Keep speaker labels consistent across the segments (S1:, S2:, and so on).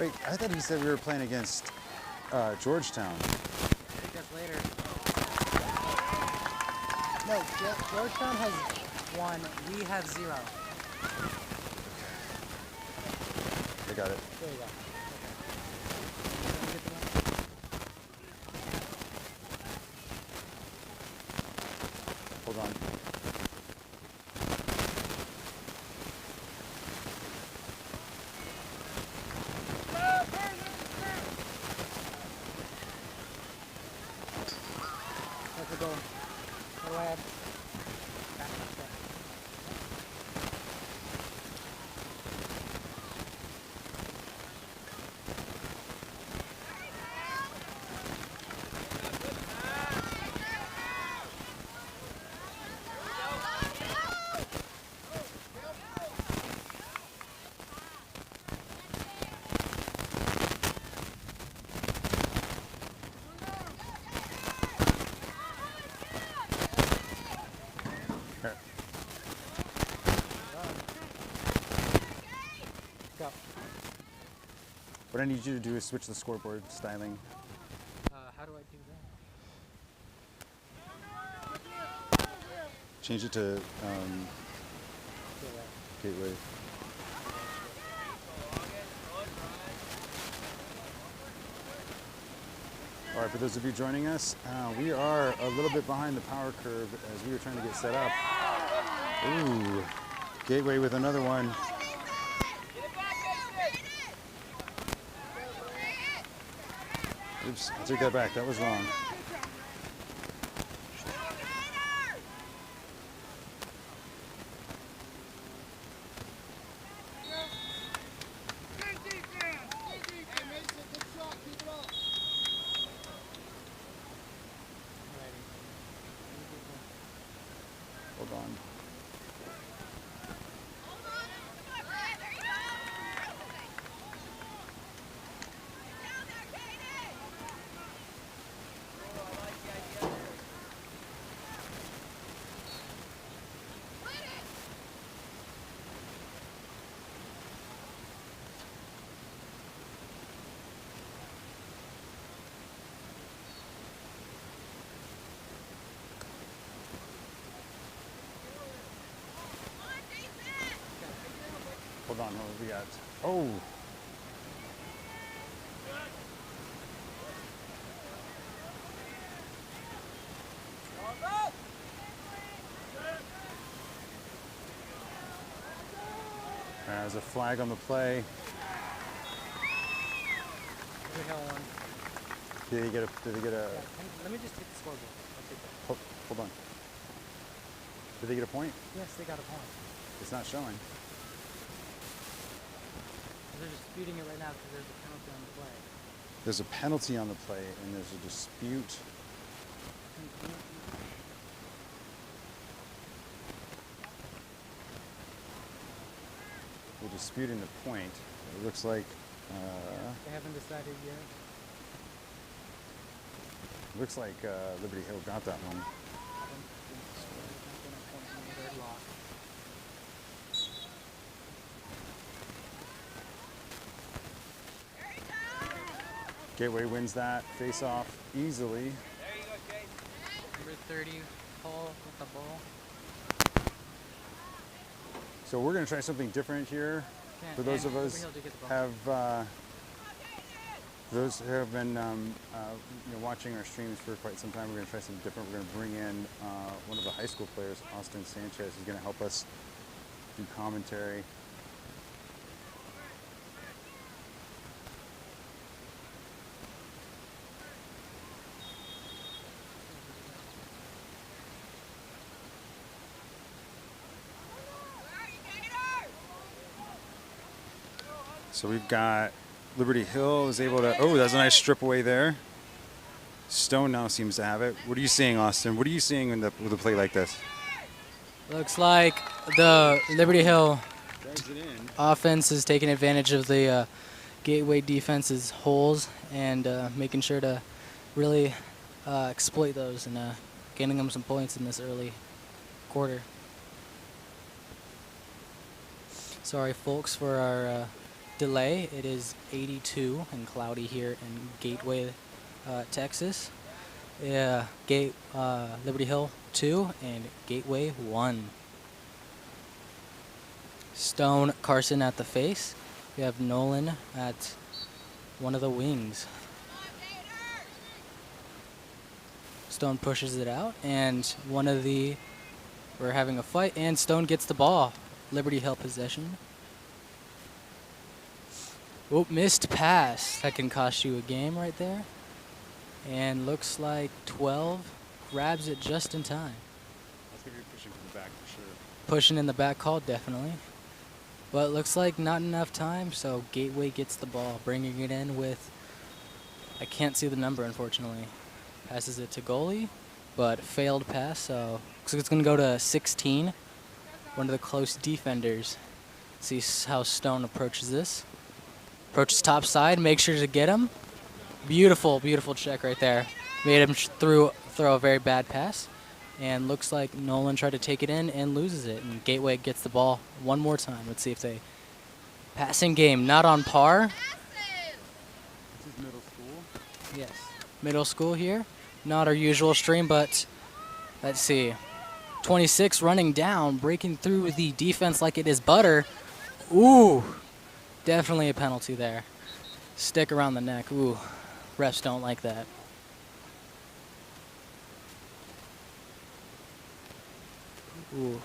S1: Wait, I thought he said we were playing against Georgetown.
S2: I think that's later. No, Georgetown has 1. We have 0.
S1: I got it.
S2: There you go.
S1: Hold on.
S2: That's the goal. What do I have? Back. Go.
S1: What I need you to do is switch the scoreboard styling.
S2: How do I do that?
S1: Change it to Gateway. All right, for those of you joining us, we are a little bit behind the power curve as we were trying to get set up. Ooh, Gateway with another one. Oops, I'll take that back. That was wrong. Hold on. Hold on, what do we got? Oh! There's a flag on the play. Did he get a?
S2: Let me just take the scoreboard. I'll take that.
S1: Hold on. Did they get a point?
S2: Yes, they got a point.
S1: It's not showing.
S2: They're disputing it right now because there's a penalty on the play.
S1: There's a penalty on the play and there's a dispute. We're disputing the point. It looks like
S2: they haven't decided yet.
S1: Looks like Liberty Hill got that one. Gateway wins that face-off easily.
S2: There you go, Jay. Number 30, Paul with the ball.
S1: So we're going to try something different here. For those of us those who have been watching our streams for quite some time, we're going to try something different. We're going to bring in one of the high school players, Austin Sanchez. He's going to help us do commentary. So we've got Liberty Hill is able to, oh, that's a nice strip away there. Stone now seems to have it. What are you seeing, Austin? What are you seeing with a play like this?
S2: Looks like the Liberty Hill offense is taking advantage of the Gateway defense's holes and making sure to really exploit those and gaining them some points in this early quarter. Sorry, folks, for our delay. It is 82 and cloudy here in Gateway, Texas. Liberty Hill 2 and Gateway 1. Stone Carson at the face. We have Nolan at one of the wings. Stone pushes it out, and we're having a fight, and Stone gets the ball. Liberty Hill possession. Oh, missed pass. That can cost you a game right there. And looks like 12 grabs it just in time.
S1: That's going to be pushing from the back for sure.
S2: Pushing in the back call, definitely. But looks like not enough time, so Gateway gets the ball, bringing it in with, I can't see the number, unfortunately. Passes it to goalie, but failed pass, so looks like it's going to go to 16. One of the close defenders. See how Stone approaches this. Approaches top side, make sure to get him. Beautiful, beautiful check right there. Made him throw a very bad pass. And looks like Nolan tried to take it in and loses it. And Gateway gets the ball one more time. Let's see if they... Passing game, not on par.
S1: This is middle school.
S2: Yes, middle school here. Not our usual stream, but let's see. 26 running down, breaking through the defense like it is butter. Ooh, definitely a penalty there. Stick around the neck. Ooh, refs don't like that. Ooh.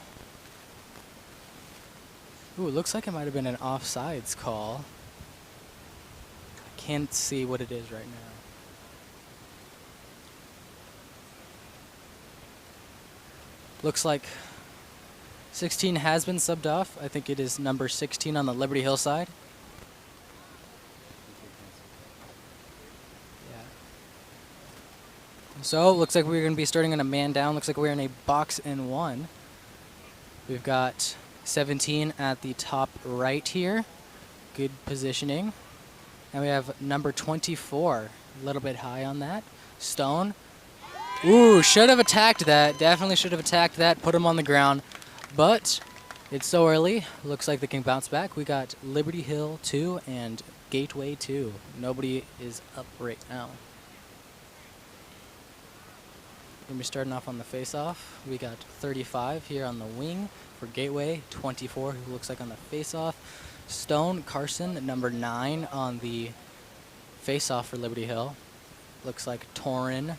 S2: Ooh, it looks like it might have been an offsides call. I can't see what it is right now. Looks like 16 has been subbed off. I think it is number 16 on the Liberty Hill side. Yeah. So, looks like we're going to be starting on a man down. Looks like we're in a box and one. We've got 17 at the top right here. Good positioning. And we have number 24. A little bit high on that. Stone. Ooh, should have attacked that. Definitely should have attacked that. Put him on the ground. But it's so early. Looks like they can bounce back. We got Liberty Hill 2 and Gateway 2. Nobody is up right now. We're going to be starting off on the face-off. We got 35 here on the wing for Gateway. 24, who looks like on the face-off. Stone Carson, number 9 on the face-off for Liberty Hill. Looks like Torin,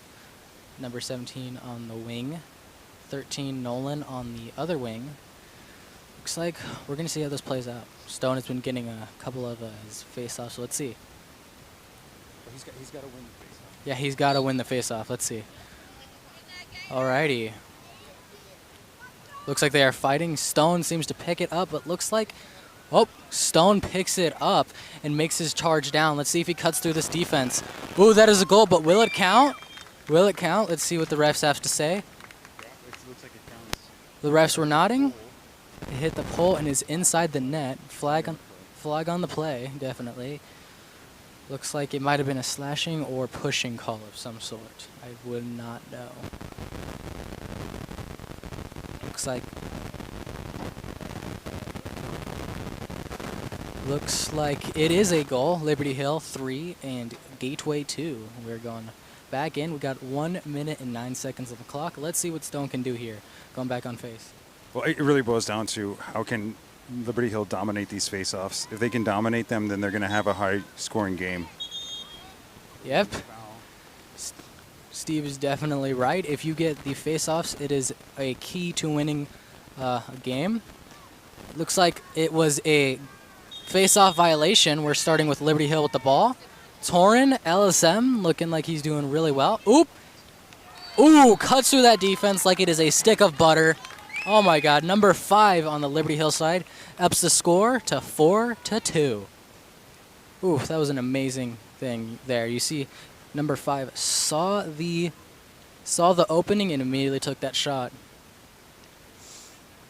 S2: number 17 on the wing. 13 Nolan on the other wing. Looks like we're going to see how this plays out. Stone has been getting a couple of his face-offs, so let's see.
S1: He's got to win the face-off.
S2: Yeah, he's got to win the face-off. Let's see. Alrighty. Looks like they are fighting. Stone seems to pick it up, but looks like... Oh, Stone picks it up and makes his charge down. Let's see if he cuts through this defense. Ooh, that is a goal, but will it count? Will it count? Let's see what the refs have to say.
S1: Yeah, it looks like it counts.
S2: The refs were nodding. It hit the pole and is inside the net. Flag on the play, definitely. Looks like it might have been a slashing or pushing call of some sort. I would not know. Looks like it is a goal. Liberty Hill 3 and Gateway 2. We're going back in. We got 1 minute and 9 seconds of the clock. Let's see what Stone can do here. Going back on face.
S1: Well, it really boils down to how can Liberty Hill dominate these face-offs. If they can dominate them, then they're going to have a high-scoring game.
S2: Yep. Steve is definitely right. If you get the face-offs, it is a key to winning a game. Looks like it was a face-off violation. We're starting with Liberty Hill with the ball. Torin, LSM, looking like he's doing really well. Oop. Ooh, cuts through that defense like it is a stick of butter. Oh my God, number 5 on the Liberty Hill side ups the score to 4-2. Ooh, that was an amazing thing there. You see, number 5 saw the opening and immediately took that shot.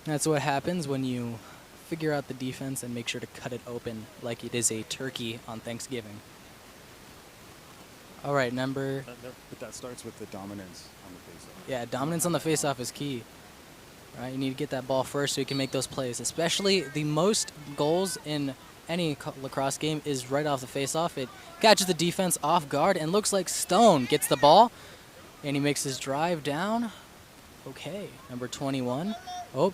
S2: That's what happens when you figure out the defense and make sure to cut it open like it is a turkey on Thanksgiving. All right,
S1: But that starts with the dominance on the face-off.
S2: Yeah, dominance on the face-off is key. Right, you need to get that ball first so you can make those plays, especially the most goals in any lacrosse game is right off the face-off. It catches the defense off guard and looks like Stone gets the ball, and he makes his drive down. Okay, number 21. Oh,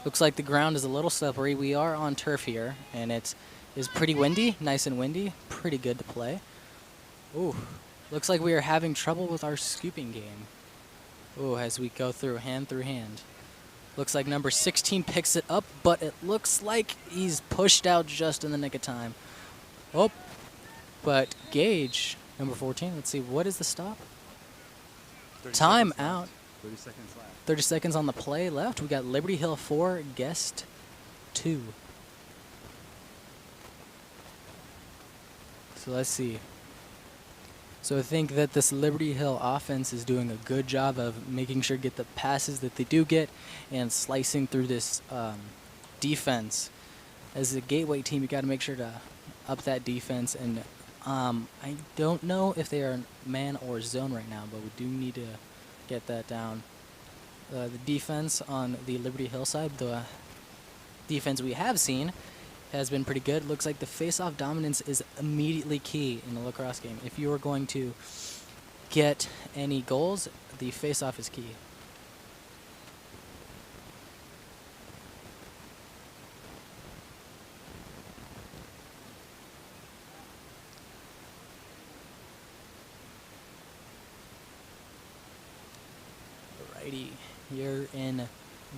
S2: looks like the ground is a little slippery. We are on turf here, and it is pretty windy, nice and windy, pretty good to play. Ooh, looks like we are having trouble with our scooping game. Ooh, as we go through hand. Looks like number 16 picks it up, but it looks like he's pushed out just in the nick of time. Oh, but Gage, number 14, let's see, what is the stop? Time out.
S1: 30 seconds left.
S2: 30 seconds on the play left. We got Liberty Hill 4, Guest 2. So let's see. So I think that this Liberty Hill offense is doing a good job of making sure to get the passes that they do get and slicing through this defense. As a Gateway team, you got to make sure to up that defense. And I don't know if they are man or zone right now, but we do need to get that down. The defense on the Liberty Hill side, the defense we have seen, has been pretty good. Looks like the face-off dominance is immediately key in the lacrosse game. If you are going to get any goals, the face-off is key. Alrighty, here in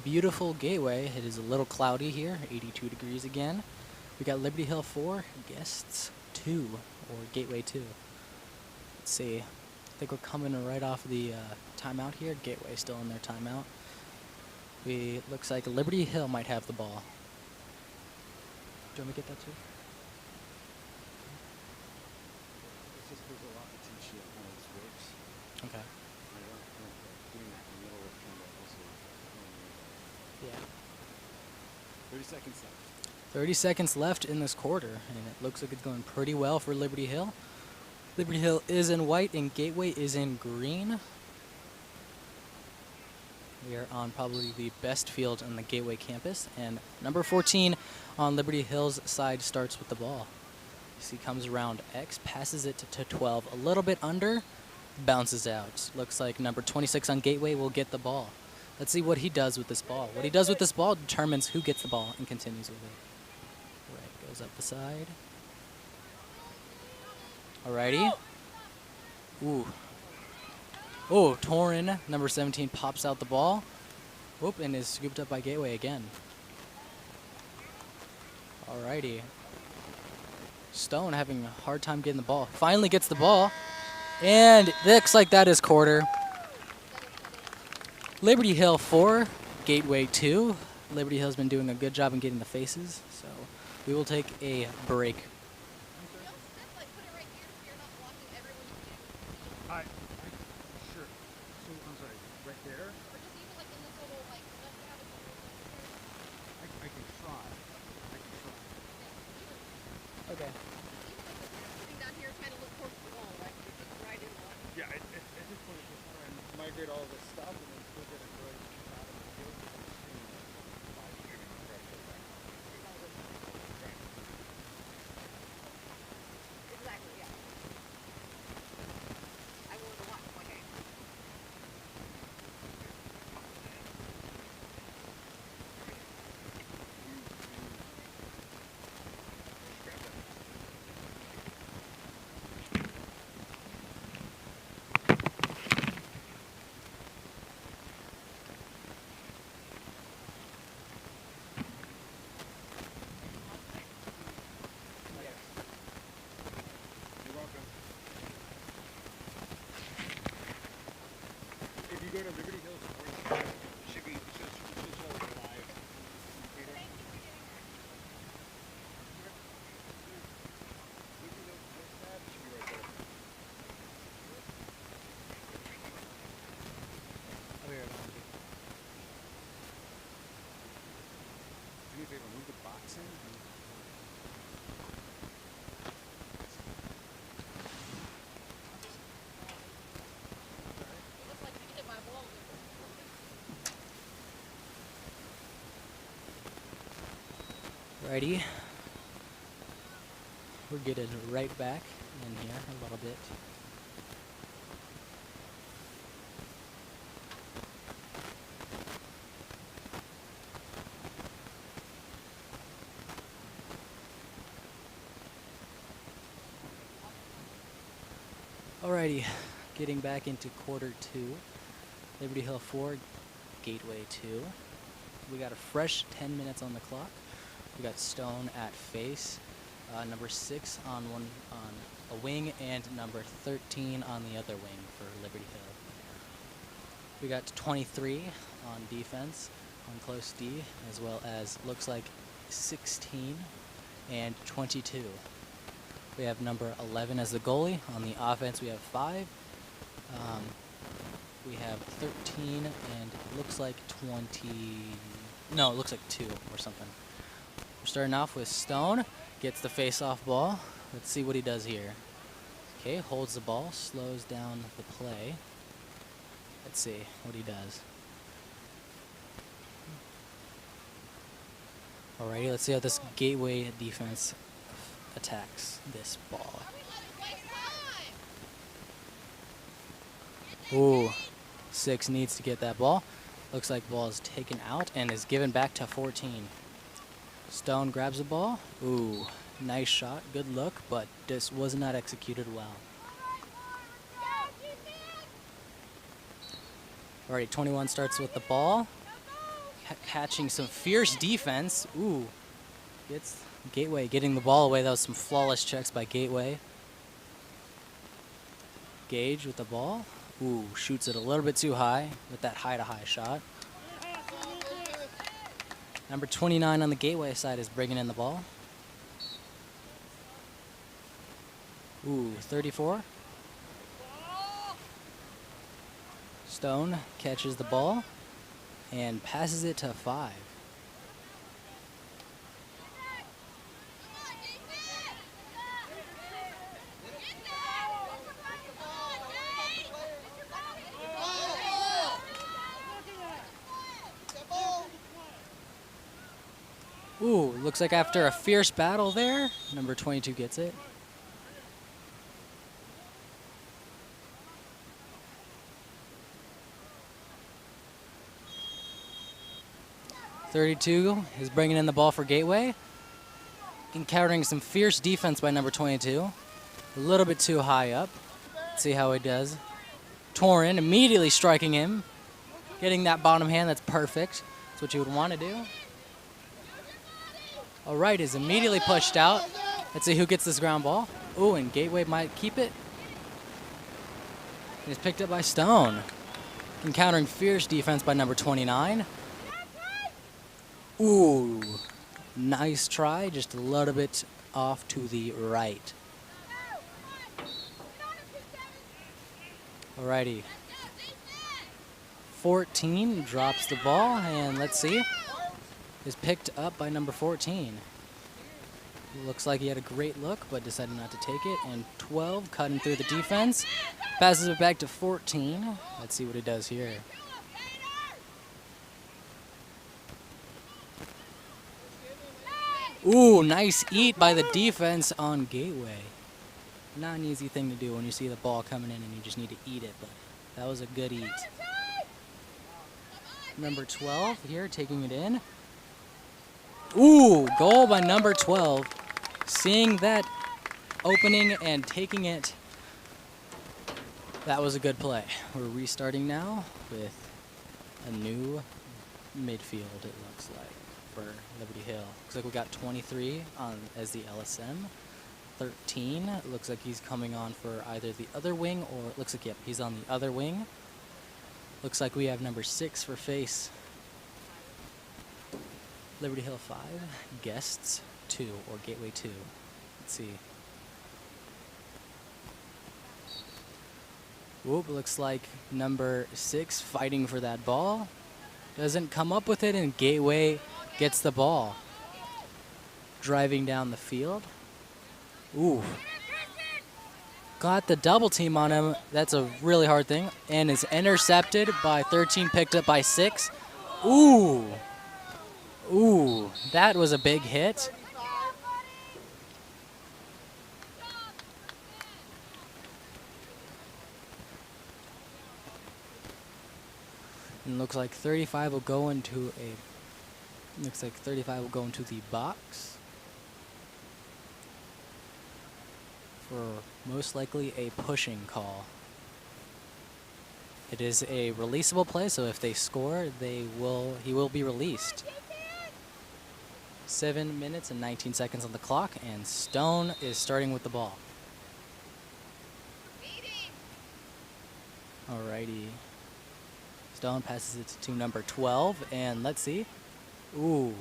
S2: beautiful Gateway. It is a little cloudy here, 82 degrees again. We got Liberty Hill 4, Guests 2, or Gateway 2. Let's see. I think we're coming right off the timeout here. Gateway still in their timeout. Looks like Liberty Hill might have the ball. Do you want me to get that too?
S1: It's just there's a lot to teach you how this works.
S2: Okay.
S1: Doing that in the middle of kind of also.
S2: Yeah.
S1: 30 seconds left.
S2: 30 seconds left in this quarter, and it looks like it's going pretty well for Liberty Hill. Liberty Hill is in white, and Gateway is in green. We are on probably the best field on the Gateway campus, and number 14 on Liberty Hill's side starts with the ball. He comes around X, passes it to 12, a little bit under, bounces out. Looks like number 26 on Gateway will get the ball. Let's see what he does with this ball. What he does with this ball determines who gets the ball and continues with it. Right, goes up the side. Alrighty. Ooh. Oh, Torin, number 17, pops out the ball. Whoop, and is scooped up by Gateway again. Alrighty. Stone having a hard time getting the ball. Finally gets the ball. And it looks like that is quarter. Liberty Hill 4, Gateway 2. Liberty Hill's been doing a good job in getting the faces, so we will take a break.
S1: Sure. So, I'm sorry, right there? I can try.
S2: Okay.
S1: Yeah, at this point, it's just trying to migrate all this stuff and then still get a good shot of the field.
S3: Exactly, yeah. I wanted to watch my game.
S1: You're welcome. If you go to Liberty Hill Sports, it should show live. Do me a favor, move the box in.
S3: It looks like you hit my ball.
S2: Righty. We're getting right back in here a little bit. Alrighty, getting back into quarter 2. Liberty Hill 4, Gateway 2. We got a fresh 10 minutes on the clock. We got Stone at face, number 6 on a wing, and number 13 on the other wing for Liberty Hill. We got 23 on defense, on close D, as well as looks like 16 and 22. We have number 11 as the goalie. On the offense, we have 5. We have 13 and it looks like 20. No, it looks like 2 or something. We're starting off with Stone. Gets the face-off ball. Let's see what he does here. Okay, holds the ball, slows down the play. Let's see what he does. Alrighty, let's see how this Gateway defense attacks this ball. Ooh, 6 needs to get that ball. Looks like ball is taken out and is given back to 14. Stone grabs the ball. Ooh, nice shot, good look, but this was not executed well. Alright, 21 starts with the ball. Catching some fierce defense. Ooh, gets Gateway getting the ball away. That was some flawless checks by Gateway. Gage with the ball. Ooh, shoots it a little bit too high with that high-to-high shot. Number 29 on the Gateway side is bringing in the ball. Ooh, 34. Stone catches the ball and passes it to 5. Ooh, looks like after a fierce battle there, number 22 gets it. .32 is bringing in the ball for Gateway. Encountering some fierce defense by number 22. A little bit too high up. Let's see how he does. Torin immediately striking him. Getting that bottom hand, that's perfect. That's what you would want to do. All right, is immediately pushed out. Let's see who gets this ground ball. Ooh, and Gateway might keep it. It's picked up by Stone. Encountering fierce defense by number 29. Ooh, nice try, just a little bit off to the right. Alrighty. 14 drops the ball, and let's see. Is picked up by number 14. Looks like he had a great look, but decided not to take it. And 12 cutting through the defense. Passes it back to 14. Let's see what he does here. Ooh, nice eat by the defense on Gateway. Not an easy thing to do when you see the ball coming in and you just need to eat it, but that was a good eat. Number 12 here taking it in. Ooh, goal by number 12. Seeing that opening and taking it. That was a good play. We're restarting now with a new midfield, it looks like, for Liberty Hill. Looks like we got 23 on as the LSM. 13, it looks like he's coming on for either the other wing or it looks like, yep, he's on the other wing. Looks like we have number 6 for face. Liberty Hill 5, Guests 2, or Gateway 2. Let's see. Whoop, looks like number 6 fighting for that ball. Doesn't come up with it, and Gateway gets the ball. Driving down the field. Ooh. Got the double team on him. That's a really hard thing. And is intercepted by 13, picked up by 6. Ooh. Ooh, that was a big hit. And looks like 35 will go into a. Looks like 35 will go into the box for most likely a pushing call. It is a releasable play, so if they score, he will be released. 7 minutes and 19 seconds on the clock, and Stone is starting with the ball. Alrighty. Stone passes it to number 12, and let's see. Ooh,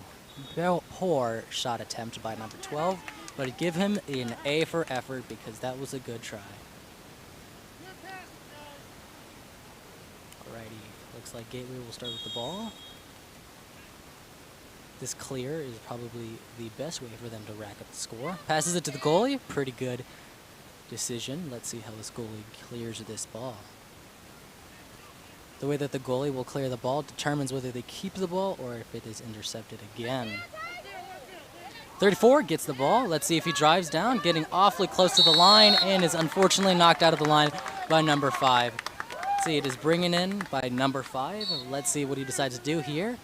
S2: poor shot attempt by number 12, but give him an A for effort because that was a good try. Alrighty, looks like Gateway will start with the ball. This clear is probably the best way for them to rack up the score. Passes it to the goalie, pretty good decision. Let's see how this goalie clears this ball. The way that the goalie will clear the ball determines whether they keep the ball or if it is intercepted again. 34 gets the ball. Let's see if he drives down, getting awfully close to the line, and is unfortunately knocked out of the line by number 5. Let's see, it is bringing in by number 5. Let's see what he decides to do here.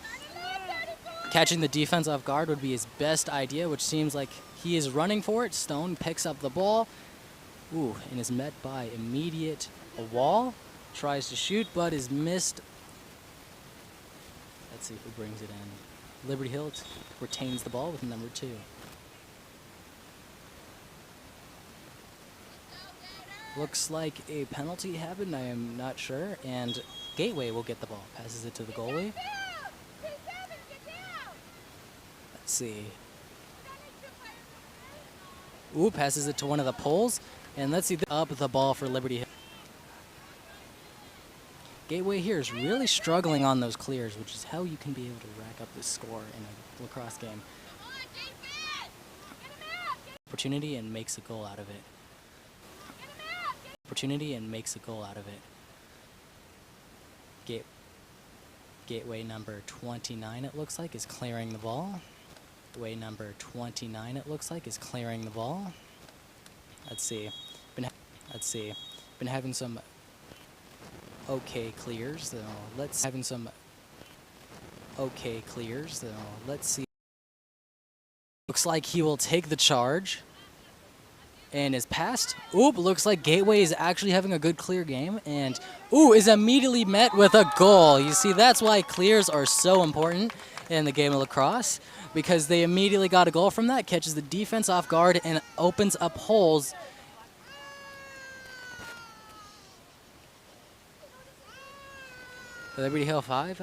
S2: Catching the defense off guard would be his best idea, which seems like he is running for it. Stone picks up the ball. Ooh, and is met by a wall. Tries to shoot, but is missed. Let's see if he brings it in. Liberty Hill retains the ball with number 2. Looks like a penalty happened, I am not sure, and Gateway will get the ball. Passes it to the goalie. Let's see. Ooh, passes it to one of the poles, and let's see up the ball for Liberty Hill. Gateway here is really struggling on those clears, which is how you can be able to rack up this score in a lacrosse game. Opportunity and makes a goal out of it. Opportunity and makes a goal out of it. Gateway number 29, it looks like, is clearing the ball. Gateway number 29, it looks like, is clearing the ball. Let's see. Been having some okay clears, though. Let's see. Looks like he will take the charge and is passed. Oop, looks like Gateway is actually having a good clear game, and ooh, is immediately met with a goal. You see, that's why clears are so important in the game of lacrosse, because they immediately got a goal from that, catches the defense off guard and opens up holes. Liberty Hill 5,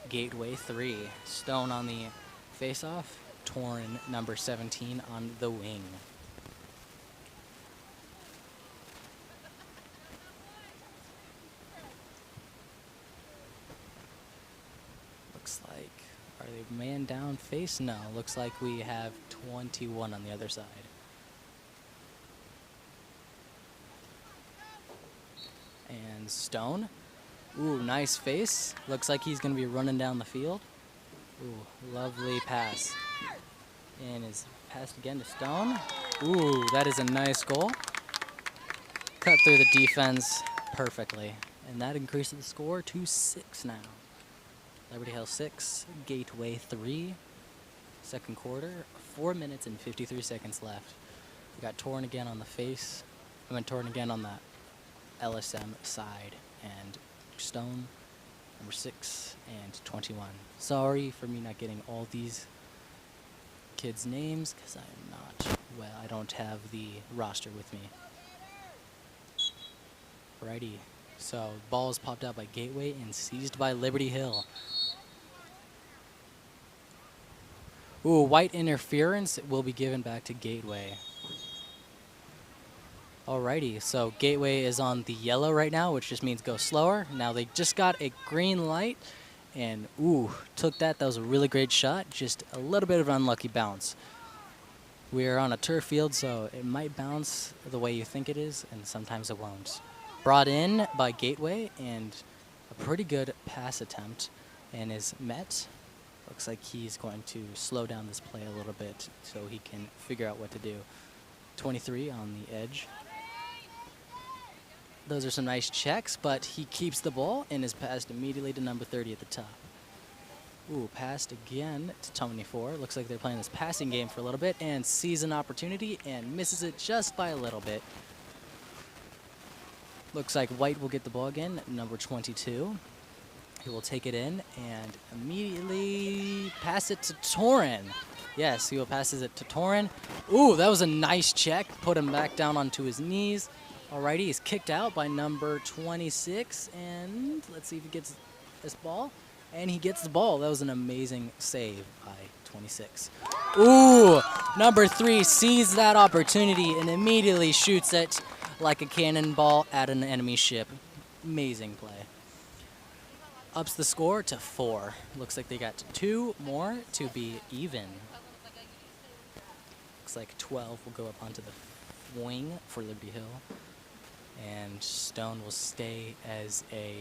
S2: Gateway 3. Stone on the face-off, Torn number 17 on the wing. Looks like, are they man down face? No, looks like we have 21 on the other side. And Stone. Ooh, nice face. Looks like he's going to be running down the field. Ooh, lovely pass. And is passed again to Stone. Ooh, that is a nice goal. Cut through the defense perfectly. And that increases the score to 6 now. Liberty Hill 6, Gateway 3. Second quarter, 4 minutes and 53 seconds left. We got Torn again on the face. I went Torn again on the LSM side. And Stone, number 6, and 21. Sorry for me not getting all these kids' names, because I don't have the roster with me. Alrighty, so ball is popped out by Gateway and seized by Liberty Hill. Ooh, white interference will be given back to Gateway. Alrighty, so Gateway is on the yellow right now, which just means go slower. Now they just got a green light, and ooh, took that. That was a really great shot. Just a little bit of an unlucky bounce. We're on a turf field, so it might bounce the way you think it is, and sometimes it won't. Brought in by Gateway, and a pretty good pass attempt, and is met. Looks like he's going to slow down this play a little bit so he can figure out what to do. 23 on the edge. Those are some nice checks, but he keeps the ball and is passed immediately to number 30 at the top. Ooh, passed again to 24. Looks like they're playing this passing game for a little bit and sees an opportunity and misses it just by a little bit. Looks like White will get the ball again, number 22. He will take it in and immediately pass it to Torin. Yes, he will passes it to Torin. Ooh, that was a nice check. Put him back down onto his knees. Alrighty, he's kicked out by number 26. And let's see if he gets this ball. And he gets the ball. That was an amazing save by 26. Ooh, number 3 sees that opportunity and immediately shoots it like a cannonball at an enemy ship. Amazing play. Ups the score to 4. Looks like they got 2 more to be even. Looks like 12 will go up onto the wing for Liberty Hill. And Stone will stay as a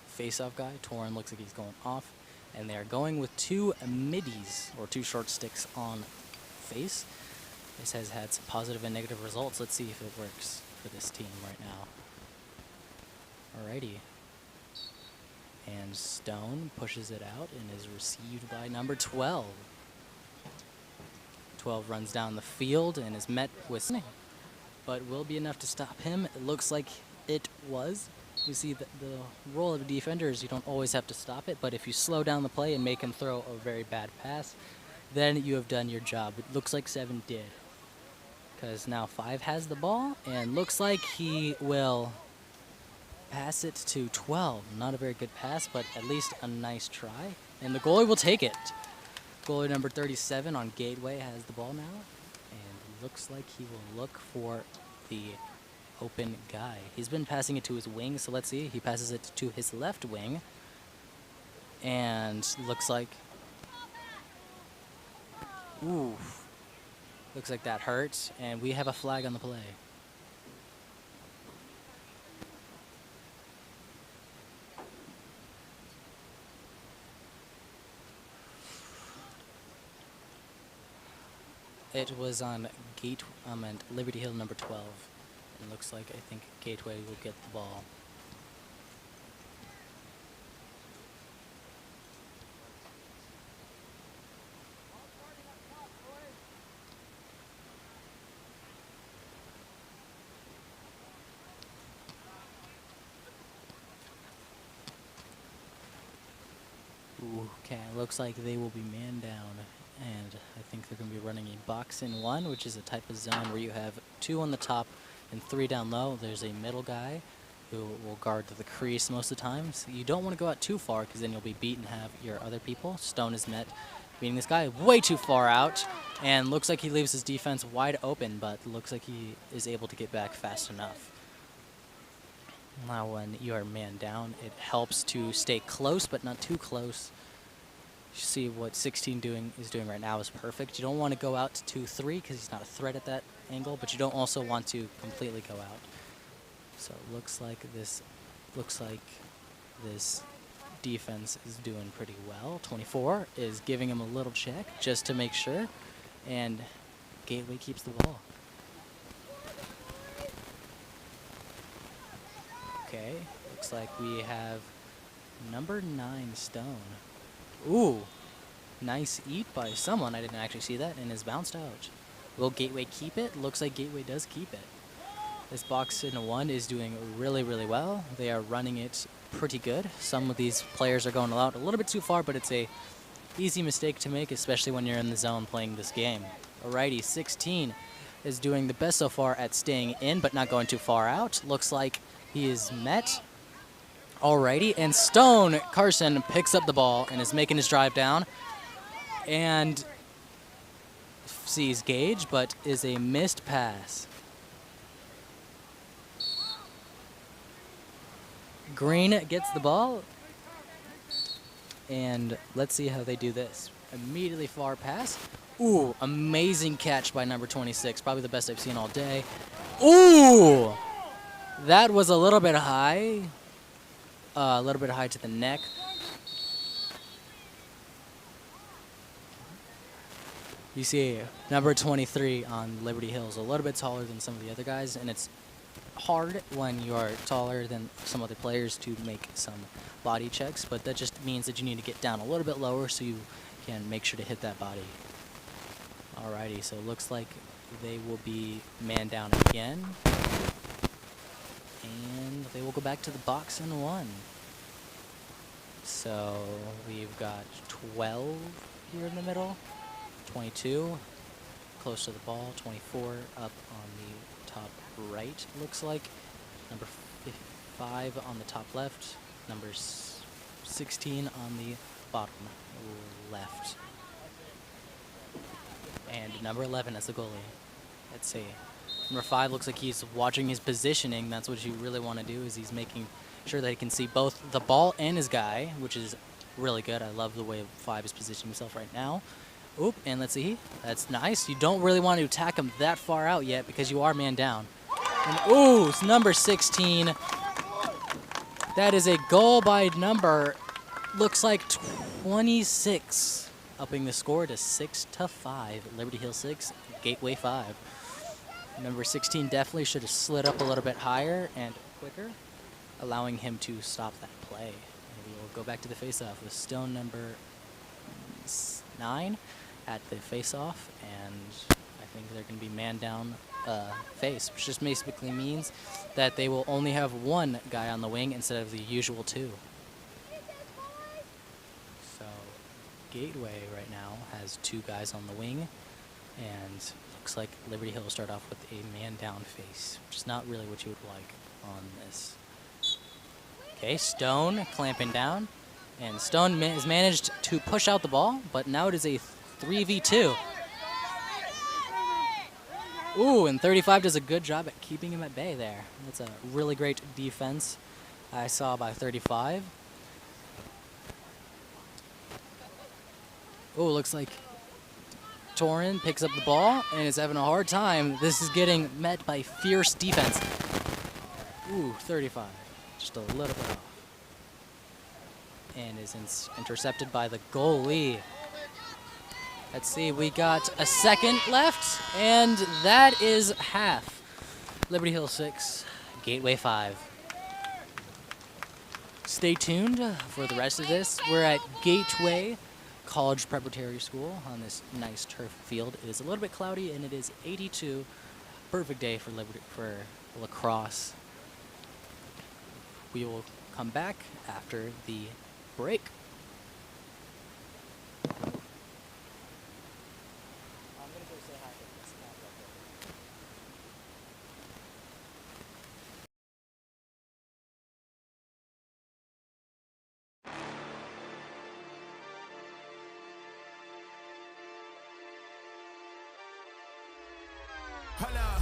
S2: face-off guy. Torin looks like he's going off. And they are going with 2 middies, or 2 short sticks on face. This has had some positive and negative results. Let's see if it works for this team right now. Alrighty. And Stone pushes it out and is received by number 12. 12 runs down the field and is met with but will be enough to stop him. It looks like it was. You see, the role of a defender is you don't always have to stop it, but if you slow down the play and make him throw a very bad pass, then you have done your job. It looks like 7 did. Because now 5 has the ball, and looks like he will pass it to 12. Not a very good pass, but at least a nice try. And the goalie will take it. Goalie number 37 on Gateway has the ball now. And looks like he will look for the open guy. He's been passing it to his wing, so let's see. He passes it to his left wing. And looks like... Ooh. Looks like that hurts, and we have a flag on the play. It was on and Liberty Hill number 12. It looks like I think Gateway will get the ball. Okay, looks like they will be man down, and I think they're going to be running a box in 1, which is a type of zone where you have 2 on the top and 3 down low. There's a middle guy who will guard the crease most of the time. So you don't want to go out too far because then you'll be beat and have your other people. Stone is met beating this guy way too far out, and looks like he leaves his defense wide open, but looks like he is able to get back fast enough. Now when you are man down, it helps to stay close, but not too close. You see what 16 is doing right now is perfect. You don't want to go out to 2-3 because he's not a threat at that angle, but you don't also want to completely go out. So it looks like this defense is doing pretty well. 24 is giving him a little check just to make sure, and Gateway keeps the ball. Okay, looks like we have number 9 Stone. Ooh, nice eat by someone. I didn't actually see that, and is bounced out. Will Gateway keep it? Looks like Gateway does keep it. This box in 1 is doing really, really well. They are running it pretty good. Some of these players are going out a little bit too far, but it's a easy mistake to make, especially when you're in the zone playing this game. Alrighty, 16 is doing the best so far at staying in, but not going too far out. Looks like he is met. Alrighty, and Stone Carson picks up the ball and is making his drive down and sees Gage, but is a missed pass. Green gets the ball, and let's see how they do this. Immediately far pass. Ooh, amazing catch by number 26, probably the best I've seen all day. Ooh, that was a little bit high. A little bit high to the neck. You see number 23 on Liberty Hill is a little bit taller than some of the other guys, and it's hard when you are taller than some other players to make some body checks, but that just means that you need to get down a little bit lower so you can make sure to hit that body. Alrighty, so it looks like they will be man down again. And they will go back to the box and 1. So we've got 12 here in the middle, 22 close to the ball, 24 up on the top right, looks like, number 5 on the top left, number 16 on the bottom left, and number 11 as the goalie. Let's see. Number 5 looks like he's watching his positioning. That's what you really want to do, is he's making sure that he can see both the ball and his guy, which is really good. I love the way 5 is positioning himself right now. Oop, and let's see. That's nice. You don't really want to attack him that far out yet because you are man down. And ooh, it's number 16. That is a goal by number, looks like 26, upping the score to 6-5. Liberty Hill 6, Gateway 5. Number 16 definitely should have slid up a little bit higher and quicker, allowing him to stop that play. And we will go back to the face-off with Stone number 9 at the face-off, and I think they're going to be man-down face, which just basically means that they will only have 1 guy on the wing instead of the usual 2. So Gateway right now has 2 guys on the wing, and looks like Liberty Hill will start off with a man-down face, which is not really what you would like on this. Okay, Stone clamping down, and Stone has managed to push out the ball, but now it is a 3v2. Ooh, and 35 does a good job at keeping him at bay there. That's a really great defense I saw by 35. Ooh, looks like Torin picks up the ball and is having a hard time. This is getting met by fierce defense. Ooh, 35, just a little bit off. And is intercepted by the goalie. Let's see, we got a second left, and that is half. Liberty Hill 6, Gateway 5. Stay tuned for the rest of this. We're at Gateway College Preparatory School on this nice turf field. It is a little bit cloudy, and it is 82. Perfect day for lacrosse. We will come back after the break.
S4: Hold up,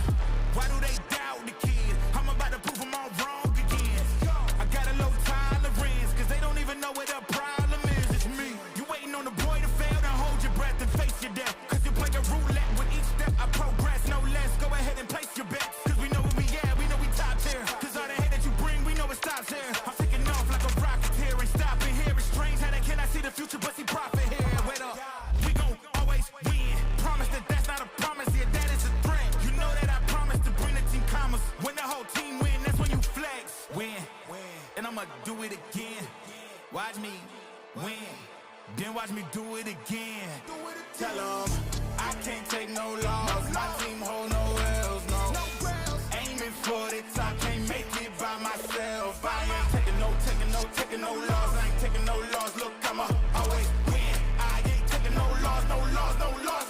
S4: why do they doubt the kid? I'm about to prove them all wrong again. I got a low tolerance, cause they don't even know what the problem is. It's me. You waiting on the boy to fail, then hold your breath and face your death. Cause you play a roulette with each step I progress, no less. Go ahead and place your bets, cause we know where we at, we know we top tier. Cause all the hate that you bring, we know it stops here. I'm taking off like a rocket here, ain't stopping here. It's strange how they cannot see the future, but see profit here. Wait up, we gon' always win. Promise that that's not a promise, yeah, that is a threat. You know that I promise to bring the team commas. When the whole team win, that's when you flex. Win, and I'ma do it again. Watch me win, then watch me do it again. Tell them I can't take no loss. My team hold no L's, no. Aiming for the top, can't make it by myself. I ain't taking no loss. I ain't taking no loss. Look, I'ma always win. I ain't taking no loss.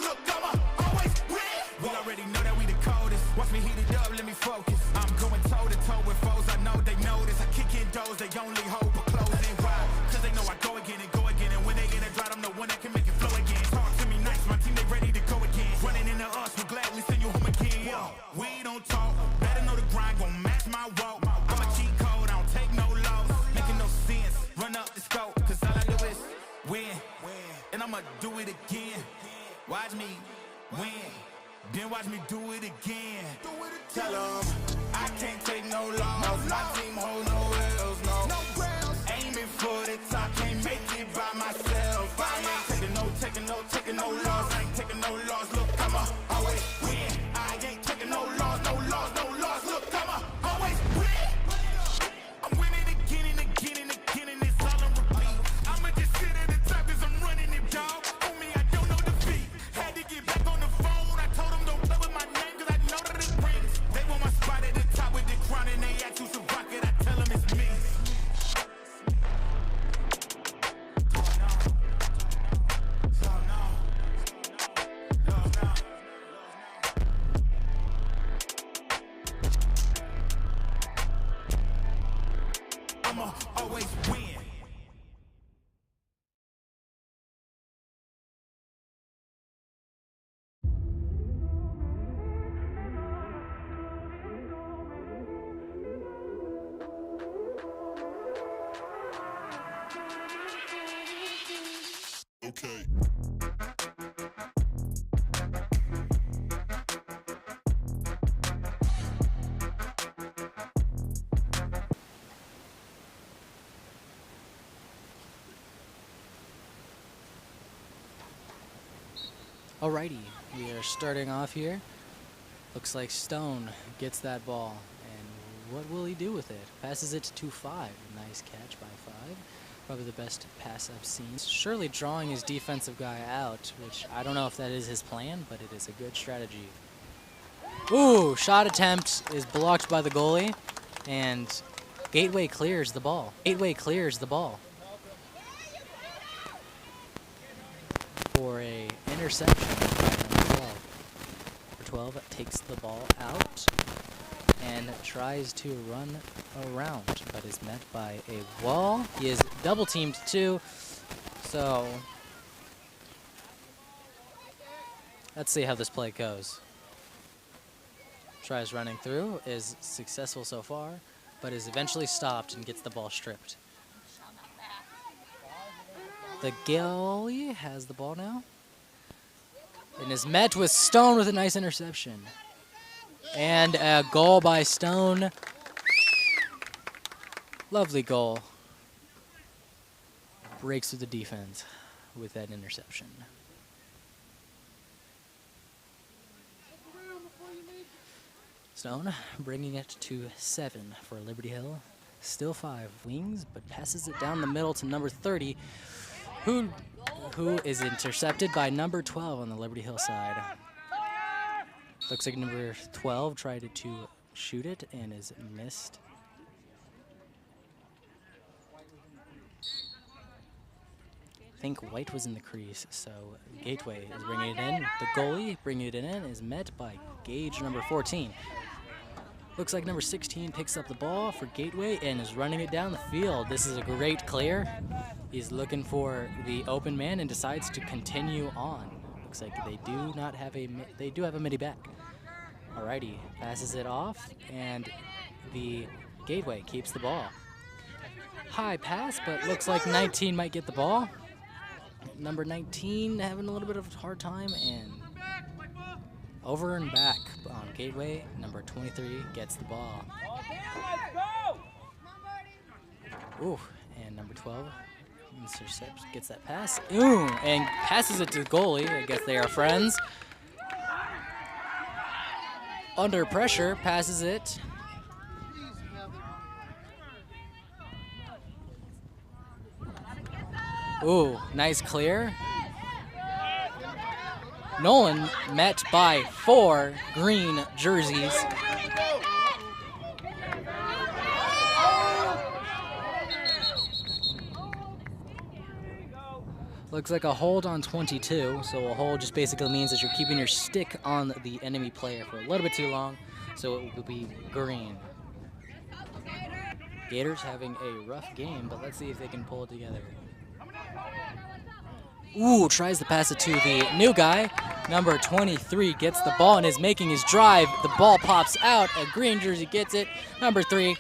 S4: Look, I'ma always win. We already know that we the coldest. Watch me heat it up, let me focus. I'm going toe to toe with foes. I know they notice. I kick in doors, they only hope for closing. Why? Cause they know I go again. And when they get a drought, I'm the one that can make it flow again. Talk to me nice, my team, they ready to go again. Running into us, we'll gladly send you home again. We don't talk, better know the grind, gon' match my walk. I'm a cheat code, I don't take no loss. Making no sense, run up the scope. Cause all I do is win, and I'ma do it again. Watch me win, then watch me do it again. Tell them I can't take no loss. My team hold no L's, no. Aiming for the top, can't make it by myself. I ain't taking no loss. I ain't taking no loss. Look, I'ma always win. I ain't taking no loss. Look, I'ma always okay.
S2: Alrighty, we are starting off here. Looks like Stone gets that ball, and what will he do with it? Passes it to 5. Nice catch by 5. Probably the best pass I've seen. Surely drawing his defensive guy out, which I don't know if that is his plan, but it is a good strategy. Ooh, shot attempt is blocked by the goalie, and Gateway clears the ball. Gateway clears the ball for a interception by number 12. Number 12 takes the ball out and tries to run around, but is met by a wall. He is double teamed too, so let's see how this play goes. Tries running through, is successful so far, but is eventually stopped and gets the ball stripped. The goalie has the ball now and is met with Stone with a nice interception. And a goal by Stone. Lovely goal. Breaks through the defense with that interception. Stone bringing it to 7 for Liberty Hill. Still 5 wings, but passes it down the middle to number 30, who is intercepted by number 12 on the Liberty Hill side. Looks like number 12 tried to shoot it and is missed. I think White was in the crease, so Gateway is bringing it in. The goalie bringing it in is met by Gage, number 14. Looks like number 16 picks up the ball for Gateway and is running it down the field. This is a great clear. He's looking for the open man and decides to continue on. Looks like they do have a midi back. Alrighty, passes it off, and the Gateway keeps the ball. High pass, but looks like 19 might get the ball. Number 19 having a little bit of a hard time, and over and back on Gateway. Number 23 gets the ball. Ooh, and number 12 intercepts, gets that pass. Ooh, and passes it to the goalie. I guess they are friends. Under pressure, passes it. Ooh, nice clear. Nolan met by 4 green jerseys. Looks like a hold on 22, so a hold just basically means that you're keeping your stick on the enemy player for a little bit too long, so it will be green. Gators having a rough game, but let's see if they can pull it together. Ooh, tries to pass it to the new guy. Number 23 gets the ball and is making his drive. The ball pops out. A green jersey gets it. Number 3.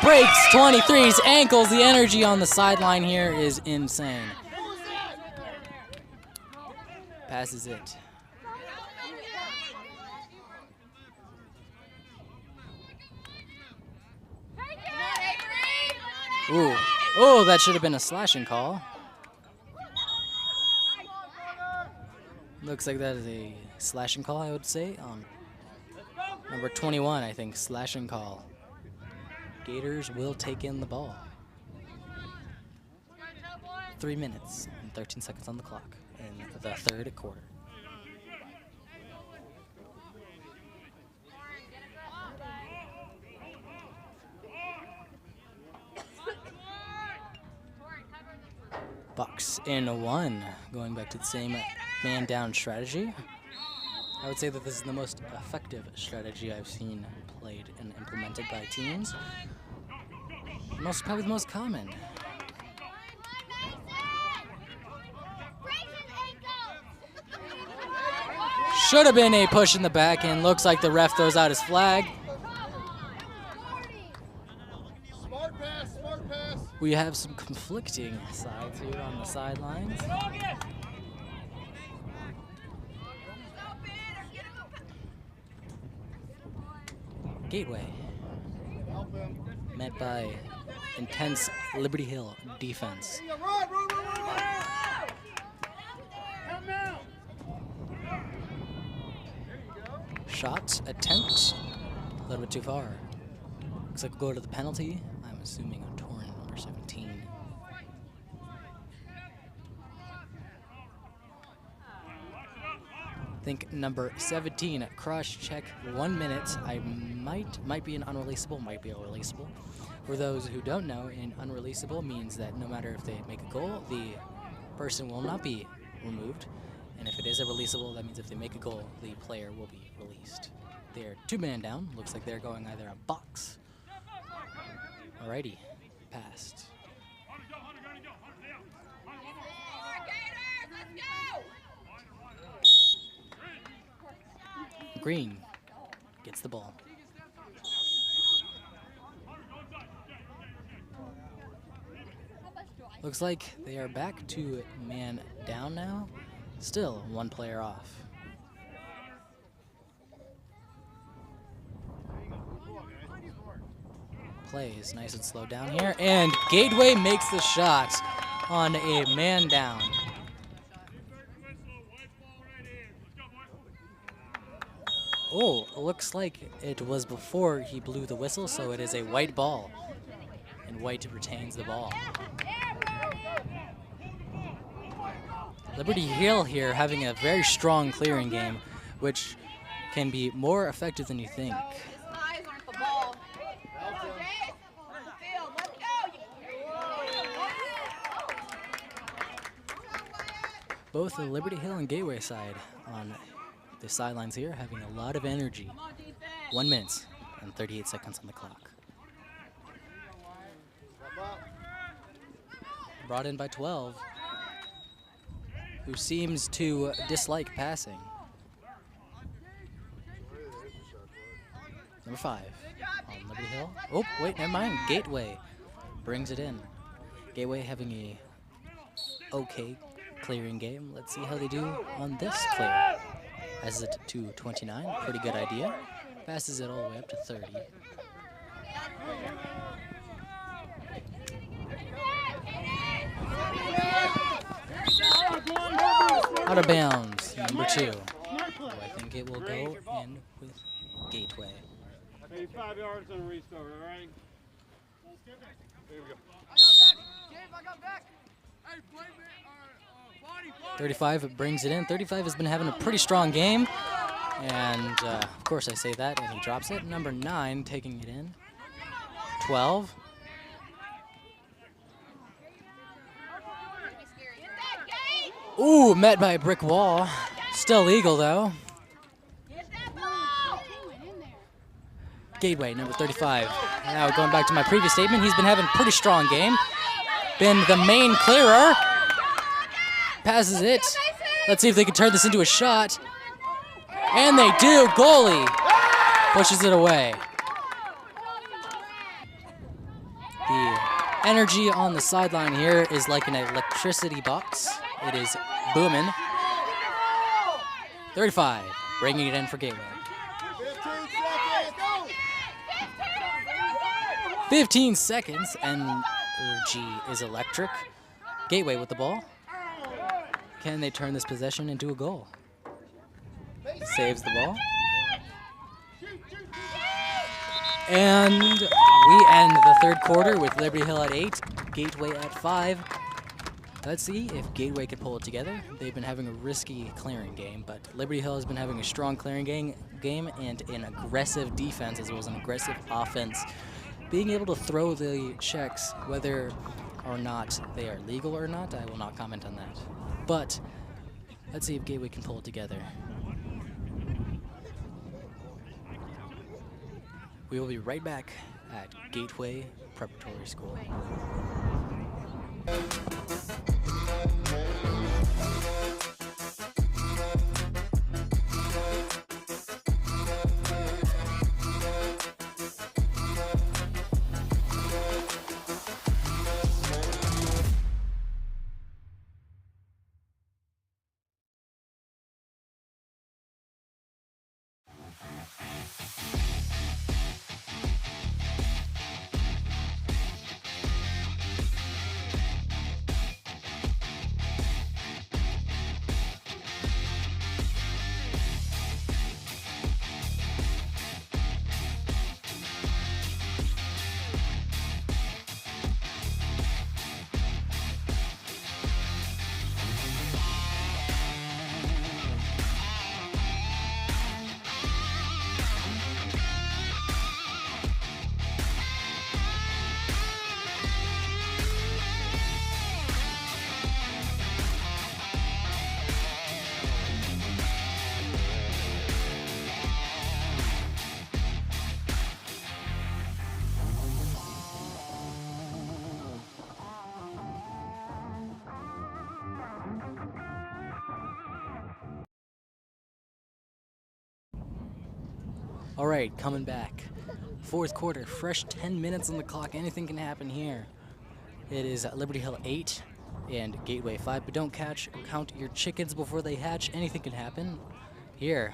S2: Breaks 23's ankles. The energy on the sideline here is insane. Passes it. Ooh. Oh, that should have been a slashing call. Looks like that is a slashing call, I would say. Number 21, I think, slashing call. Gators will take in the ball. 3 minutes and 13 seconds on the clock in the third quarter. Bucks in 1, going back to the same man down strategy. I would say that this is the most effective strategy I've seen played and implemented by teams. Probably the most common. Should have been a push in the back, and looks like the ref throws out his flag.
S5: Smart pass.
S2: We have some conflicting sides here on the sidelines. Gateway, met by intense Liberty Hill defense. Shot attempt, a little bit too far. Looks like we'll go to the penalty. I'm assuming a torn number 17. I think number 17, cross check, 1 minute. I might be an unreleasable, might be a releasable. For those who don't know, an unreleasable means that no matter if they make a goal, the person will not be removed. And if it is a releasable, that means if they make a goal, the player will be released. They're 2-man down. Looks like they're going either a box. Alrighty, passed. Green gets the ball. Looks like they are back to man down now. Still 1 player off. Play is nice and slow down here, and Gateway makes the shot on a man down. Oh, looks like it was before he blew the whistle, so it is a white ball, and White retains the ball. Liberty Hill here having a very strong clearing game, which can be more effective than you think.
S3: His eyes aren't the ball. Come on, Jay. On the field. Let's go.
S2: Both the Liberty Hill and Gateway side on the sidelines here having a lot of energy.
S3: Come on, defense.
S2: 1 minute and 38 seconds on the clock. Brought in by 12, who seems to dislike passing. Number 5 on Liberty Hill. Oh, wait, never mind. Gateway brings it in. Gateway having a okay clearing game. Let's see how they do on this clear. Passes it to 29. Pretty good idea. Passes it all the way up to 30. Out of bounds, number 2. Oh, I think it will go in with Gateway.
S5: 85 yards on a restart, all right? Here we go.
S3: I got back.
S2: 35 brings it in. 35 has been having a pretty strong game. And, of course, I say that, and he drops it. Number 9 taking it in. 12. Ooh, met by a brick wall. Still legal, though. Gateway, number 35. Now, going back to my previous statement, he's been having a pretty strong game. Been the main clearer. Passes it. Let's see if they can turn this into a shot. And they do. Goalie pushes it away. The energy on the sideline here is like an electricity box. It is booming. 35, bringing it in for Gateway. 15 seconds, energy is electric. Gateway with the ball. Can they turn this possession into a goal? Saves the ball. And we end the third quarter with Liberty Hill at 8, Gateway at 5. Let's see if Gateway can pull it together. They've been having a risky clearing game, but Liberty Hill has been having a strong clearing game and an aggressive defense as well as an aggressive offense. Being able to throw the checks, whether or not they are legal or not, I will not comment on that. But let's see if Gateway can pull it together. We will be right back at Gateway Preparatory School. All right, coming back. Fourth quarter, fresh 10 minutes on the clock. Anything can happen here. It is Liberty Hill 8 and Gateway 5, but don't count your chickens before they hatch. Anything can happen here.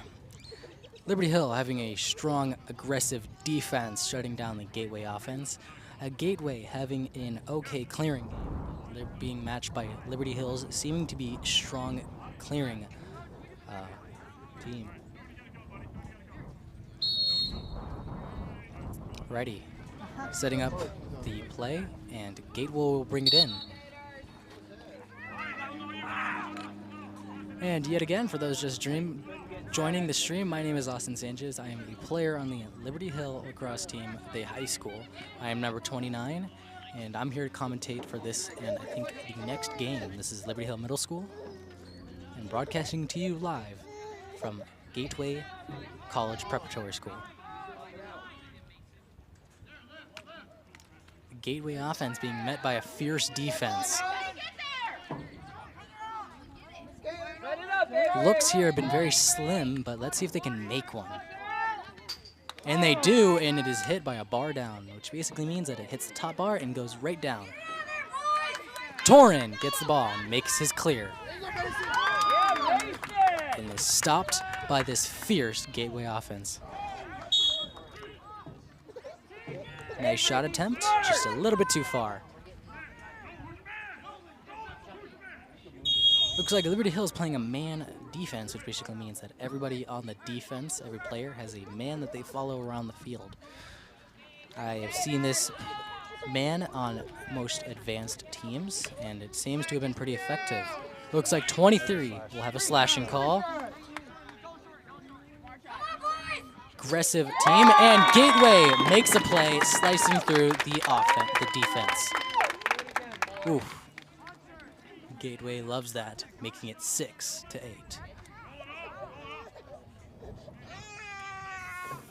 S2: Liberty Hill having a strong, aggressive defense, shutting down the Gateway offense. Gateway having an okay clearing game. They're being matched by Liberty Hill's seeming to be strong clearing team. Ready, setting up the play, and Gateway will bring it in. And yet again, for those just joining the stream, my name is Austin Sanchez. I am a player on the Liberty Hill Lacrosse team, the high school. I am number 29, and I'm here to commentate for this and I think the next game. This is Liberty Hill Middle School, and broadcasting to you live from Gateway College Preparatory School. The Gateway offense being met by a fierce defense. Looks here have been very slim, but let's see if they can make one. And they do, and it is hit by a bar down, which basically means that it hits the top bar and goes right down. Torin gets the ball and makes his clear. And is stopped by this fierce Gateway offense. Nice shot attempt, just a little bit too far. Looks like Liberty Hill is playing a man defense, which basically means that everybody on the defense, every player, has a man that they follow around the field. I have seen this man on most advanced teams, and it seems to have been pretty effective. Looks like 23 will have a slashing call. Aggressive team, and Gateway makes a play, slicing through the defense. Oof. Gateway loves that, making it 6-8.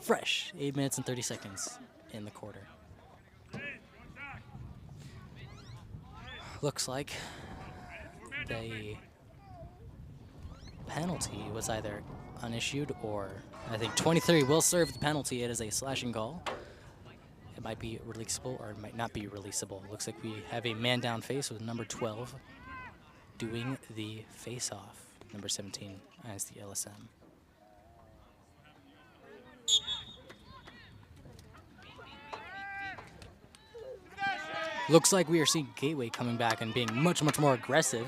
S2: Fresh, 8 minutes and 30 seconds in the quarter. Looks like the penalty was either unissued or I think 23 will serve the penalty. It is a slashing call. It might be releasable or it might not be releasable. Looks like we have a man down face with number 12 doing the face-off. Number 17 as the LSM. Looks like we are seeing Gateway coming back and being much more aggressive.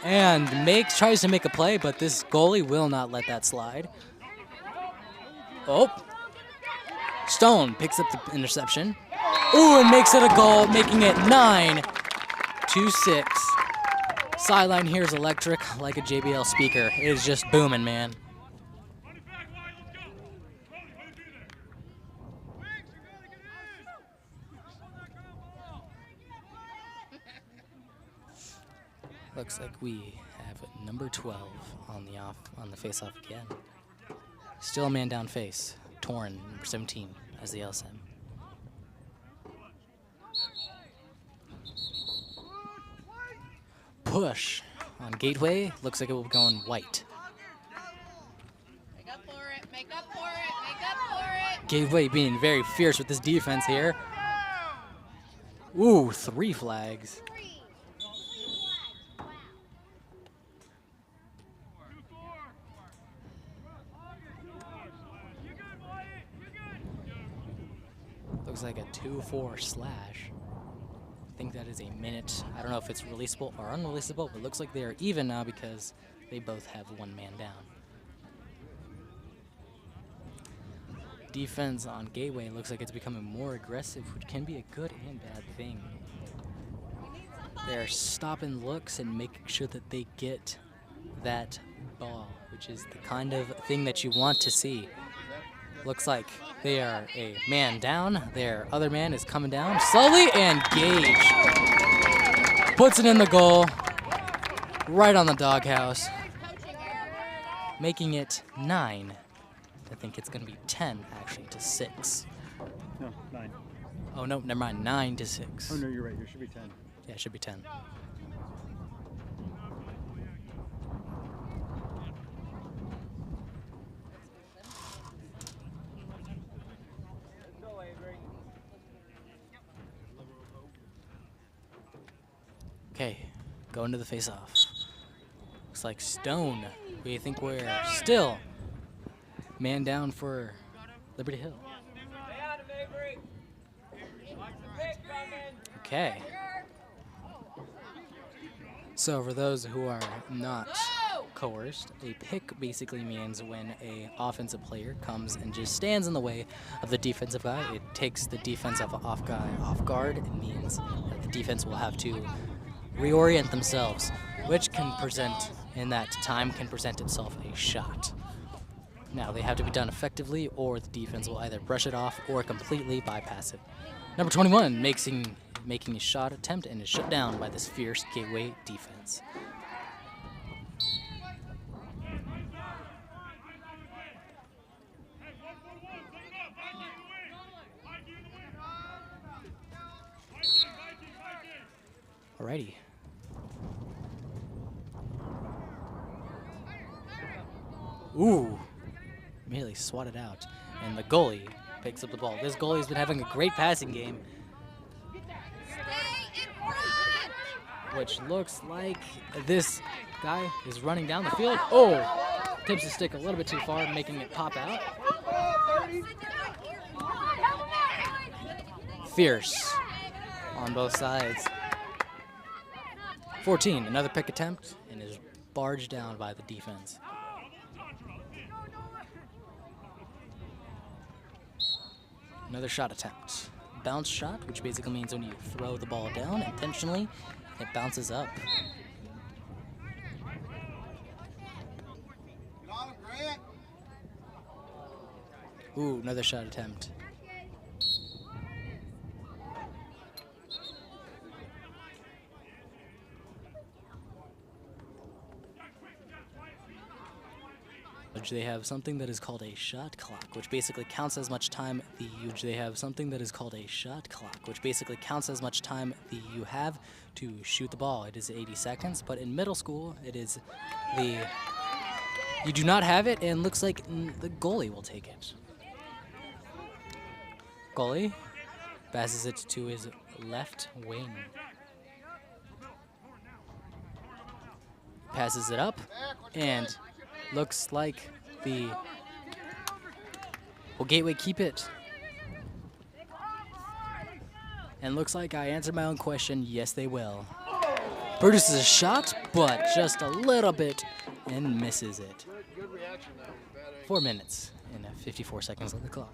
S2: And tries to make a play, but this goalie will not let that slide. Oh. Stone picks up the interception. Ooh, and makes it a goal, making it 9-6. Sideline here is electric, like a JBL speaker. It is just booming, man. Looks like we have number 12 on the face-off again. Still a man down face. Torn, number 17, as the LSM. Push on Gateway. Looks like it will be going white.
S3: Make up for it, make up for it, make up for it.
S2: Gateway being very fierce with this defense here. Ooh, 3 flags. Looks like a 2-4 slash. I think that is a minute. I don't know if it's releasable or unreleasable, but looks like they are even now because they both have 1 man down. Defense on Gateway looks like it's becoming more aggressive, which can be a good and bad thing. They're stopping looks and making sure that they get that ball, which is the kind of thing that you want to see. Looks like they are a man down. Their other man is coming down slowly, and Gage puts it in the goal, right on the doghouse, making it 9. I think it's going to be 10, actually, to 6.
S1: No, 9.
S2: Oh, no, never mind, 9-6.
S1: Oh, no, you're right. It should be 10.
S2: Yeah, it should be 10. going to the face-off. Looks like Stone. We think we're still man down for Liberty Hill. Okay. So for those who are not coerced, a pick basically means when a offensive player comes and just stands in the way of the defensive guy. It takes the defensive guy off guard. It means that the defense will have to reorient themselves, which can present, in that time, can present itself a shot. Now, they have to be done effectively, or the defense will either brush it off or completely bypass it. Number 21 making a shot attempt and is shut down by this fierce Gateway defense. Alrighty. Ooh, immediately swatted out. And the goalie picks up the ball. This goalie's been having a great passing game, which looks like this guy is running down the field. Oh, tips the stick a little bit too far, making it pop out. Fierce on both sides. 14, another pick attempt, and is barged down by the defense. Another shot attempt. Bounce shot, which basically means when you throw the ball down intentionally, it bounces up. Ooh, another shot attempt. They have something that is called a shot clock, which basically counts as much time you have you have to shoot the ball. It is 80 seconds, but in middle school, it is you do not have it, and looks like the goalie will take it. Goalie passes it to his left wing. Passes it up, and looks like will Gateway keep it? And looks like I answered my own question. Yes, they will. Produces a shot, but just a little bit, and misses it. 4 minutes and 54 seconds on the clock.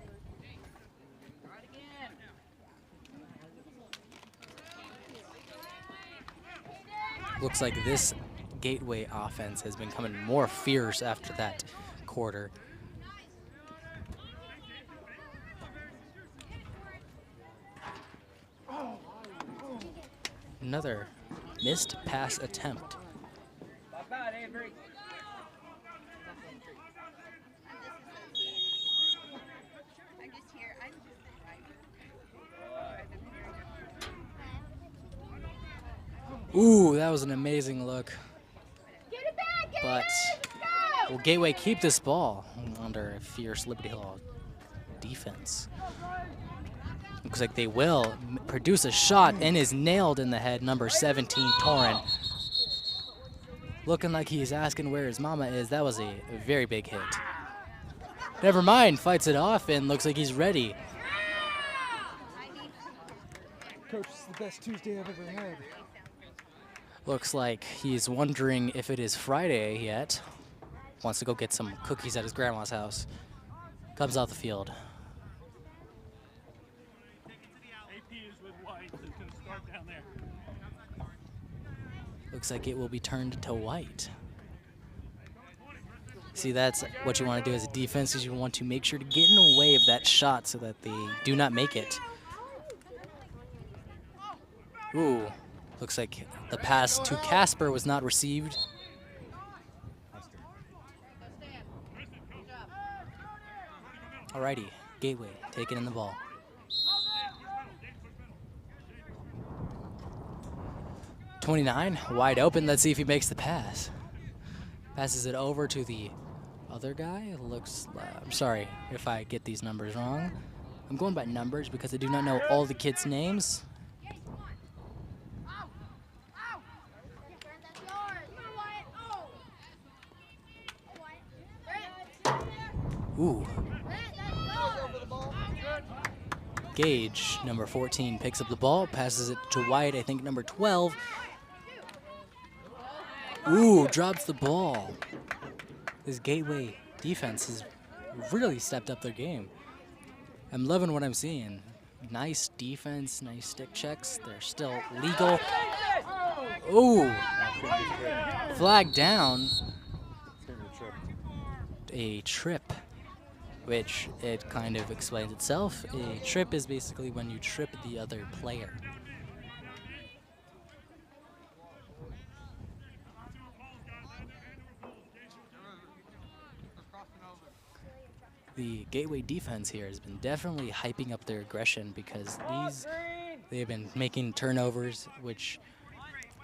S2: Looks like this Gateway offense has been coming more fierce after that quarter. Another missed pass attempt. Ooh, that was an amazing look. But will Gateway keep this ball under a fierce Liberty Hill defense? Looks like they will produce a shot and is nailed in the head. Number 17, Torin. Looking like he's asking where his mama is. That was a very big hit. Never mind, fights it off and looks like he's ready.
S6: Coach, this is the best Tuesday I've ever had.
S2: Looks like he's wondering if it is Friday yet. Wants to go get some cookies at his grandma's house. Comes out the field. Looks like it will be turned to white. See, that's what you want to do as a defense, is you want to make sure to get in the way of that shot so that they do not make it. Ooh. Looks like the pass to Casper was not received. Alrighty, Gateway taking in the ball. .29, wide open. Let's see if he makes the pass. Passes it over to the other guy. Looks, I'm sorry if I get these numbers wrong. I'm going by numbers because I do not know all the kids' names. Ooh. Gage, number 14, picks up the ball, passes it to White, I think number 12. Ooh, drops the ball. This Gateway defense has really stepped up their game. I'm loving what I'm seeing. Nice defense, nice stick checks. They're still legal. Ooh, flag down. A trip, which it kind of explains itself. A trip is basically when you trip the other player. The Gateway defense here has been definitely hyping up their aggression because they've been making turnovers, which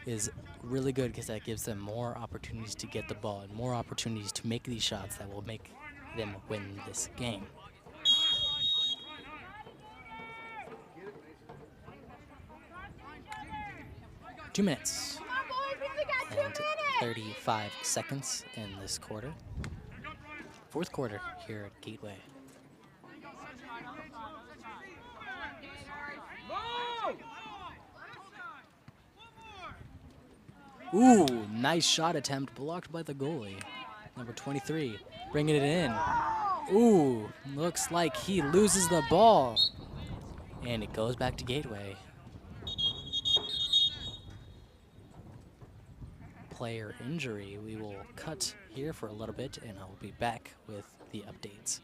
S2: is really good because that gives them more opportunities to get the ball and more opportunities to make these shots that will make them win this game. Two minutes and 35 seconds in this quarter. Fourth quarter here at Gateway. Ooh, nice shot attempt blocked by the goalie. Number 23, bringing it in. Ooh, looks like he loses the ball. And it goes back to Gateway. Player injury. We will cut here for a little bit and I'll be back with the updates.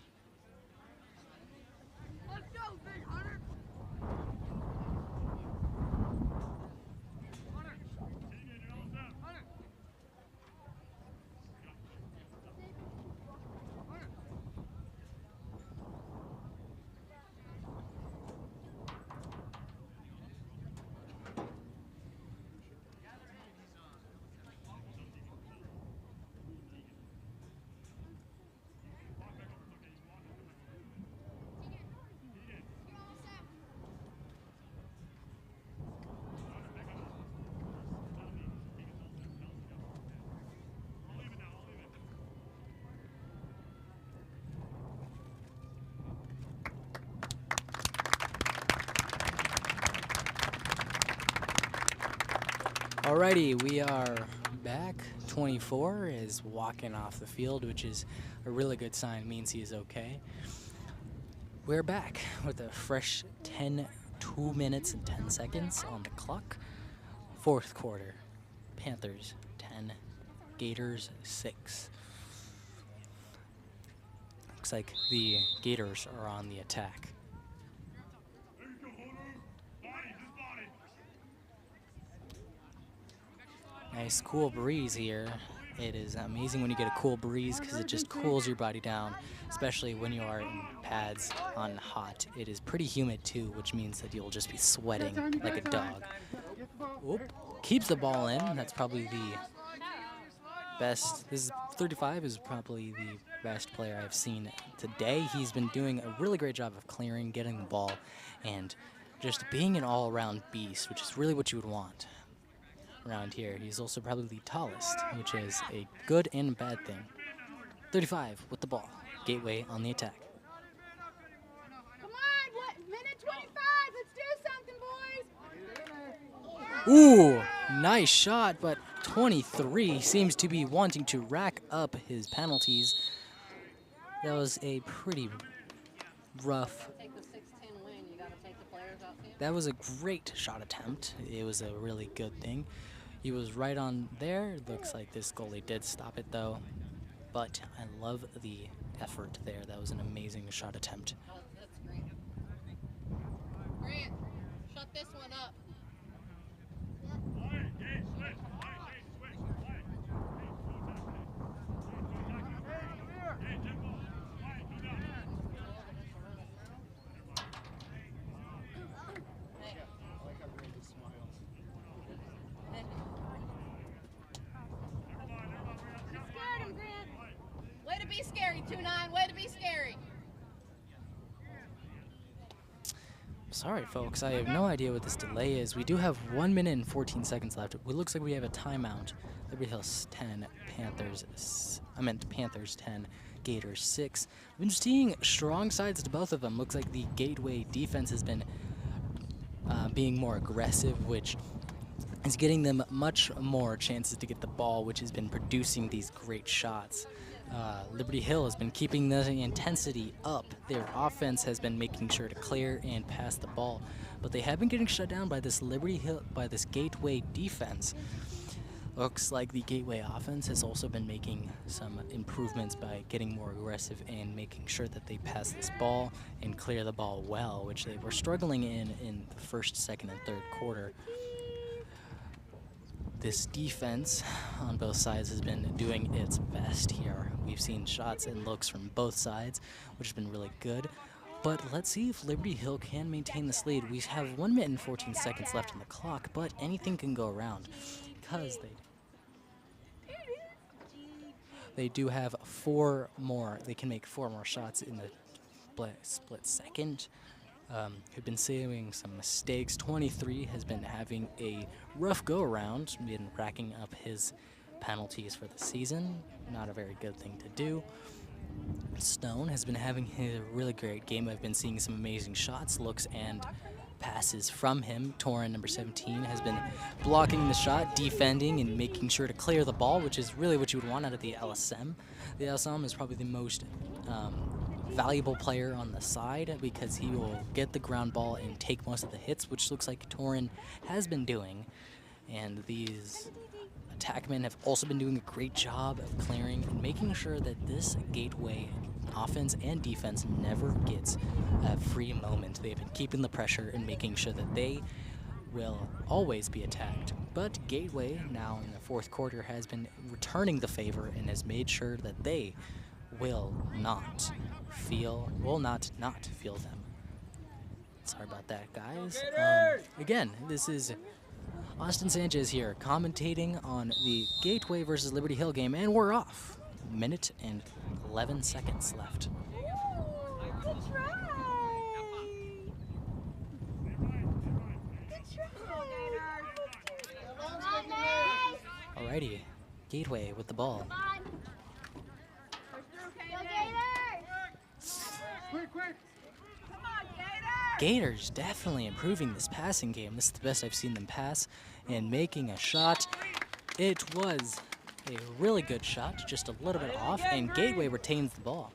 S2: Alrighty, we are back. 24 is walking off the field, which is a really good sign. It means he is okay. We're back with a fresh 2 minutes and 10 seconds on the clock. Fourth quarter. Panthers 10, Gators 6. Looks like the Gators are on the attack. Nice cool breeze here. It is amazing when you get a cool breeze because it just cools your body down, especially when you are in pads on hot. It is pretty humid too, which means that you'll just be sweating like a dog. Oop. Keeps the ball in. That's probably the best. This is 35 is probably the best player I've seen today. He's been doing a really great job of clearing, getting the ball, and just being an all-around beast, which is really what you would want around here. He's also probably the tallest, which is a good and bad thing. 35 with the ball. Gateway on the attack.
S3: Come on, what? Minute 25. Let's do something, boys.
S2: Ooh, nice shot, but 23 seems to be wanting to rack up his penalties. That was a pretty rough.
S3: Take the 6-10 win. You got to take the players out.
S2: That was a great shot attempt. It was a really good thing. He was right on there. Looks like this goalie did stop it though. But I love the effort there. That was an amazing shot attempt.
S3: Oh, that's great. Grant, shut this one up. Way to be scary, 2-9. Way to be scary.
S2: Sorry, folks. I have no idea what this delay is. We do have 1 minute and 14 seconds left. It looks like we have a timeout. Liberty Hills 10, Panthers 10, Gators 6. We've been seeing strong sides to both of them. Looks like the Gateway defense has been being more aggressive, which is getting them much more chances to get the ball, which has been producing these great shots. Liberty Hill has been keeping the intensity up. Their offense has been making sure to clear and pass the ball, but they have been getting shut down by this Gateway defense. Looks like the Gateway offense has also been making some improvements by getting more aggressive and making sure that they pass this ball and clear the ball well, which they were struggling in the first, second, and third quarter. This defense on both sides has been doing its best here. We've seen shots and looks from both sides, which has been really good. But let's see if Liberty Hill can maintain this lead. We have 1 minute and 14 seconds left on the clock, but anything can go around because they do have 4 more. They can make 4 more shots in the split second. Have been saving some mistakes. 23 has been having a rough go-around, been racking up his penalties for the season. Not a very good thing to do. Stone has been having a really great game. I've been seeing some amazing shots, looks, and passes from him. Torin, number 17, has been blocking the shot, defending, and making sure to clear the ball, which is really what you would want out of the LSM. The LSM is probably the most valuable player on the side because he will get the ground ball and take most of the hits, which looks like Torin has been doing. And these attackmen have also been doing a great job of clearing and making sure that this Gateway offense and defense never gets a free moment. They've been keeping the pressure and making sure that they will always be attacked. But Gateway, now in the fourth quarter, has been returning the favor and has made sure that they will not feel them. Sorry about that, guys. Again, this is Austin Sanchez here commentating on the Gateway versus Liberty Hill game, and we're off. 1 minute and 11 seconds left.
S3: Good try.
S2: Alrighty, Gateway with the ball. Gators definitely improving this passing game. This is the best I've seen them pass and making a shot. It was a really good shot, just a little bit off, and Gateway retains the ball.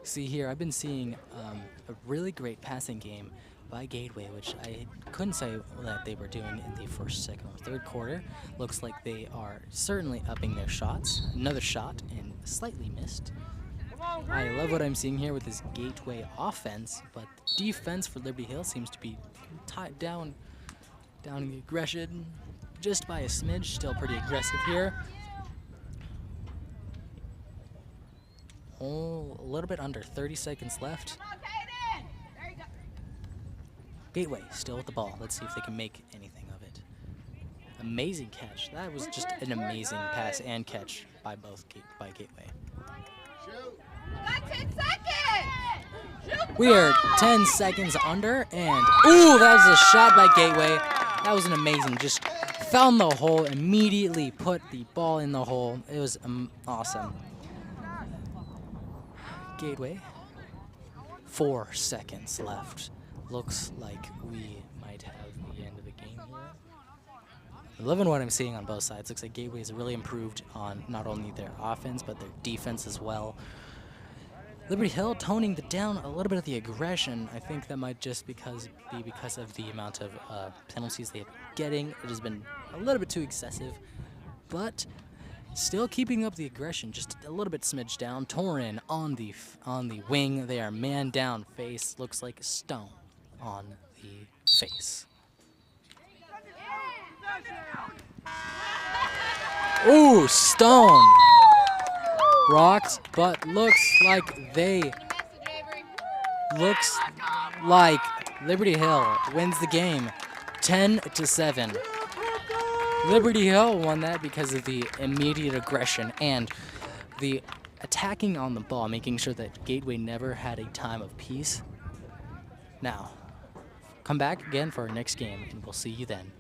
S2: See here, I've been seeing a really great passing game by Gateway, which I couldn't say that they were doing in the first, second, or third quarter. Looks like they are certainly upping their shots. Another shot and slightly missed. I love what I'm seeing here with this Gateway offense, but defense for Liberty Hill seems to be tied down in the aggression just by a smidge. Still pretty aggressive here. Oh, a little bit under 30 seconds left. Gateway still with the ball. Let's see if they can make anything of it. Amazing catch. That was just an amazing pass and catch by Gateway.
S3: Got 10 seconds.
S2: We are 10 seconds under, and ooh, that was a shot by Gateway. That was an amazing. Just found the hole, immediately put the ball in the hole. It was awesome. Gateway, 4 seconds left. Looks like we might have the end of the game here. I'm loving what I'm seeing on both sides. Looks like Gateway has really improved on not only their offense, but their defense as well. Liberty Hill toning down a little bit of the aggression. I think that might just be because of the amount of penalties they have been getting. It has been a little bit too excessive, but still keeping up the aggression, just a little bit smidged down. Torin on the wing. They are man down face. Looks like Stone on the face. Ooh, Stone rocked, but looks like Liberty Hill wins the game 10-7. Liberty Hill won that because of the immediate aggression and the attacking on the ball, making sure that Gateway never had a time of peace. Now, come back again for our next game, and we'll see you then.